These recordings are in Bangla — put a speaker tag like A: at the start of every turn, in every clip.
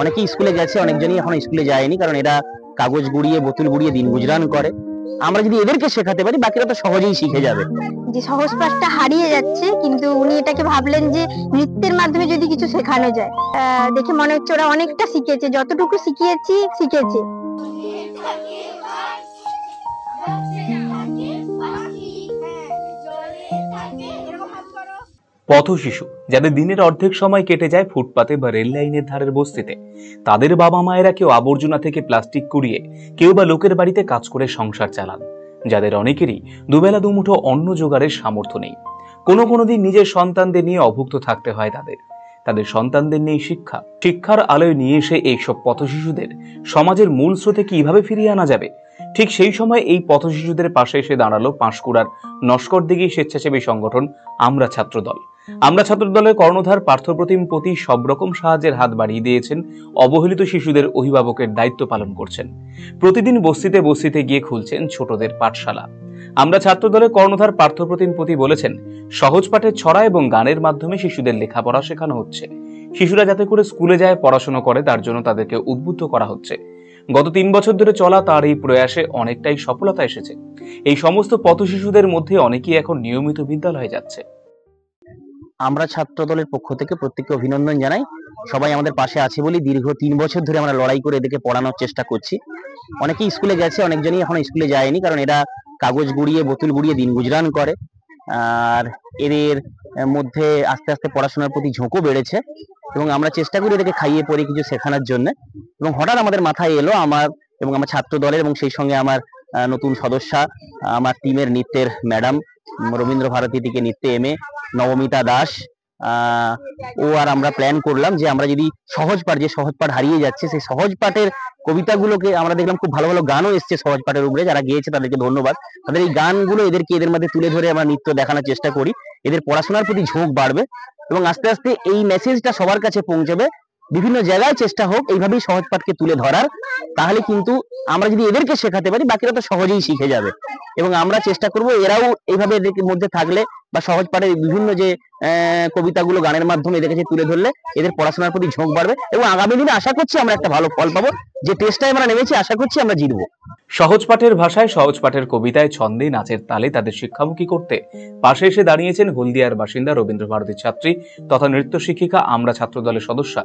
A: অনেকেই স্কুলে গেছে, অনেকজনই এখন স্কুলে যায়নি, কারণ এরা কাগজ গুড়িয়ে বোতল গুড়িয়ে দিন গুজরান করে। আমরা যদি এদেরকে শেখাতে পারি, বাকিরা তো সহজেই শিখে যাবে।
B: যে সহজ পাঠটা হারিয়ে যাচ্ছে, কিন্তু উনি এটাকে ভাবলেন যে নৃত্যের মাধ্যমে যদি কিছু শেখানো যায়। দেখে মনে হচ্ছে ওরা অনেকটা শিখেছে, যতটুকু শিখেছে।
C: পথ শিশু যাদের দিনের অর্ধেক সময় কেটে যায় ফুটপাতে বা রেল লাইনের ধারের বস্তিতে, তাদের বাবা মায়েরা কেউ আবর্জনা থেকে প্লাস্টিক কুড়িয়ে, কেউ বা লোকের বাড়িতে কাজ করে সংসার চালান, যাদের অনেকেরই দুবেলা দুমুঠো অন্ন জোগাড়ের সামর্থ্য নেই। কোনো দিন নিজের সন্তানদের নিয়ে অভুক্ত থাকতে হয় তাদের সন্তানদের নেই শিক্ষার আলোয় নিয়ে এসে এইসব পথ শিশুদের সমাজের মূল স্রোতে কিভাবে ফিরিয়ে আনা যাবে, ঠিক সেই সময় এই পথ শিশুদের পাশে এসে দাঁড়ালো পাঁশকুড়ার নস্করদিঘি স্বেচ্ছাসেবী সংগঠন আমরা ছাত্রদল। আমরা ছাত্রদলের কর্ণধার পার্থপ্রতিম পতি সব রকম সাহায্যের হাত বাড়িয়ে দিয়েছেন, অবহেলিত শিশুদের অভিভাবকের দায়িত্ব পালন করছেন, প্রতিদিন বস্তিতে গিয়ে খুলছেন ছোটদের পাঠশালা। আমরা ছাত্রদলের কর্ণধার পার্থপ্রতিম পতি বলেছেন, সহজ পাঠের ছড়া এবং গানের মাধ্যমে শিশুদের লেখাপড়া শেখানো হচ্ছে। শিশুরা যাতে করে স্কুলে যায়, পড়াশোনা করে, তার জন্য তাদেরকে উদ্বুদ্ধ করা হচ্ছে। গত 3 বছর ধরে চলা তার এই প্রয়াসে অনেকটাই সফলতা এসেছে। এই সমস্ত পথ শিশুদের মধ্যে অনেকেই এখন নিয়মিত বিদ্যালয়ে যাচ্ছে।
A: আমরা ছাত্রদলের পক্ষ থেকে প্রত্যেককে অভিনন্দন জানাই। সবাই আমাদের পাশে আছে বলে দীর্ঘ 3 বছর ধরে আমরা লড়াই করে এদেরকে পড়ানোর চেষ্টা করছি। অনেকেই স্কুলে গেছে, অনেকজনই এখন স্কুলে যায়নি, কারণ এরা কাগজ গুড়িয়ে বোতল গুড়িয়ে দিন গুজরান করে। আর এদের মধ্যে আস্তে আস্তে পড়াশোনার প্রতি ঝোঁকও বেড়েছে, এবং আমরা চেষ্টা করি এদেরকে খাইয়ে পড়ে কিছু শেখানোর জন্য। এবং হঠাৎ আমাদের মাথায় এলো আমার ছাত্র দলের এবং সেই সঙ্গে আমার নতুন সদস্যা, আমার টিমের নৃত্যের ম্যাডাম রবীন্দ্র ভারতী থেকে নৃত্যে এমএ নবমিতা দাস, ও আর আমরা প্ল্যান করলাম যে আমরা যদি সহজ পাঠ হারিয়ে যাচ্ছে, সেই সহজ পাঠের কবিতাগুলোকে আমরা দেখলাম খুব ভালো ভালো গানও এসছে সহজ পাঠের উপরে, যারা গেয়েছে তাদেরকে ধন্যবাদ। তাদের এই গানগুলো এদের মধ্যে তুলে ধরে আমরা নৃত্য দেখানোর চেষ্টা করি, এদের পড়াশোনার প্রতি ঝোঁক বাড়বে এবং আস্তে আস্তে এই মেসেজটা সবার কাছে পৌঁছবে। বিভিন্ন জায়গায় চেষ্টা হোক এইভাবেই সহজ পাঠকে তুলে ধরার, তাহলে কিন্তু আমরা যদি এদেরকে শেখাতে পারি, বাকিরা তো সহজেই শিখে যাবে। এবং আমরা চেষ্টা করব এরাও এইভাবে এদের মধ্যে থাকলে বা সহজ পাঠের বিভিন্ন যে কবিতাগুলো গানের মাধ্যমে এদের কাছে তুলে ধরলে এদের পড়াশোনার প্রতি ঝোঁক বাড়বে এবং আগামী দিনে আশা করছি আমরা একটা ভালো ফল পাবো। যে টেস্টটাই আমরা নেমেছি, আশা করছি আমরা জিতবো।
C: সহজ পাঠের ভাষায়, সহজ পাঠের কবিতায়, ছন্দে, নাচের তালে তাদের শিক্ষামুখী করতে পাশে এসে দাঁড়িয়েছেন হলদিয়ার বাসিন্দা রবীন্দ্র ভারতীর ছাত্রী তথা নৃত্য শিক্ষিকা আমরা ছাত্রদলের সদস্যা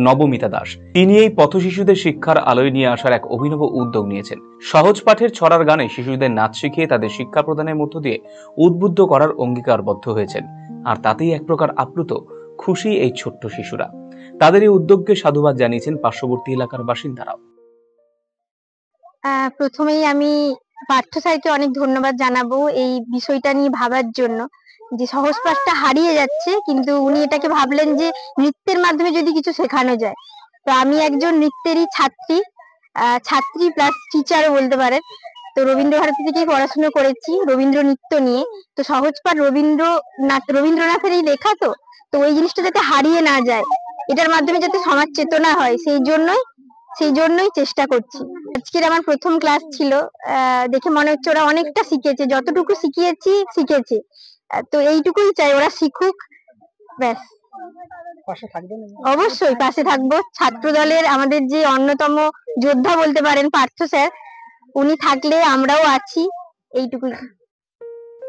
C: নবমিতা দাস। তিনি এই পথ শিশুদের শিক্ষার আলোয় নিয়ে আসার এক অভিনব উদ্যোগ নিয়েছেন। সহজ পাঠের ছড়ার গানে শিশুদের নাচ শিখিয়ে তাদের শিক্ষা প্রদানের মধ্য দিয়ে উদ্বুদ্ধ করার অঙ্গীকারবদ্ধ হয়েছেন। আর তাতেই এক প্রকার আপ্লুত, খুশি এই ছোট্ট শিশুরা। তাদের এই উদ্যোগকে সাধুবাদ জানিয়েছেন পার্শ্ববর্তী এলাকার বাসিন্দারাও।
B: প্রথমেই আমি পার্থ স্যারকে অনেক ধন্যবাদ জানাবো এই বিষয়টা নিয়ে ভাবার জন্য, যে সহজ পাঠটা হারিয়ে যাচ্ছে, কিন্তু উনি এটাকে ভাবলেন যে নৃত্যের মাধ্যমে যদি কিছু শেখানো যায়। তো আমি একজন নৃত্যেরই ছাত্রী প্লাস টিচারও বলতে পারেন। তো রবীন্দ্র ভারতী থেকেই পড়াশোনা করেছি রবীন্দ্র নৃত্য নিয়ে। তো সহজ পাঠ রবীন্দ্রনাথের এই লেখা, তো ওই জিনিসটা যাতে হারিয়ে না যায়, এটার মাধ্যমে যাতে সমাজ চেতনা হয়, সেই জন্যই চেষ্টা করছি। আজকের আমার প্রথম ক্লাস ছিল, দেখে মনে হচ্ছে ওরা অনেকটা শিখেছে, যতটুকু শিখেছে। তো এইটুকুই চাই, ওরা শিখুক, ব্যাস। অবশ্যই পাশে থাকবো। ছাত্র দলের আমাদের যে অন্যতম যোদ্ধা বলতে পারেন পার্থ স্যার, উনি থাকলে আমরাও আছি, এইটুকুই।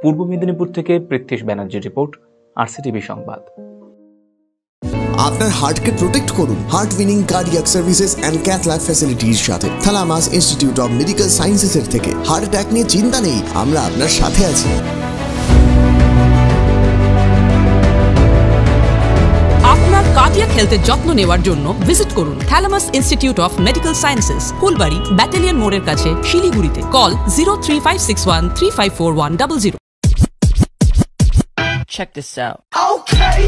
C: পূর্ব মেদিনীপুর থেকে পৃথ্বীশ ব্যানার্জি রিপোর্ট, আরসিটিভি সংবাদ।
D: আপনার হার্টকে প্রোটেক্ট করুন heart winning cardiac services and cath lab ফ্যাসিলিটির সাথে থালামাস ইনস্টিটিউট অফ মেডিকেল সায়েন্সেসের থেকে। হার্ট অ্যাটাক নিয়ে চিন্তা নেই, আমরা আপনার সাথে আছি।
E: আপনার কার্ডিয়াক হেলথের যত্ন নেওয়ার জন্য ভিজিট করুন থালামাস institute of medical sciences, Phulbari, battalion মোড়ের কাছে, শিলিগুড়িতে। Call 0356135410.
F: Check this out.
G: Okay.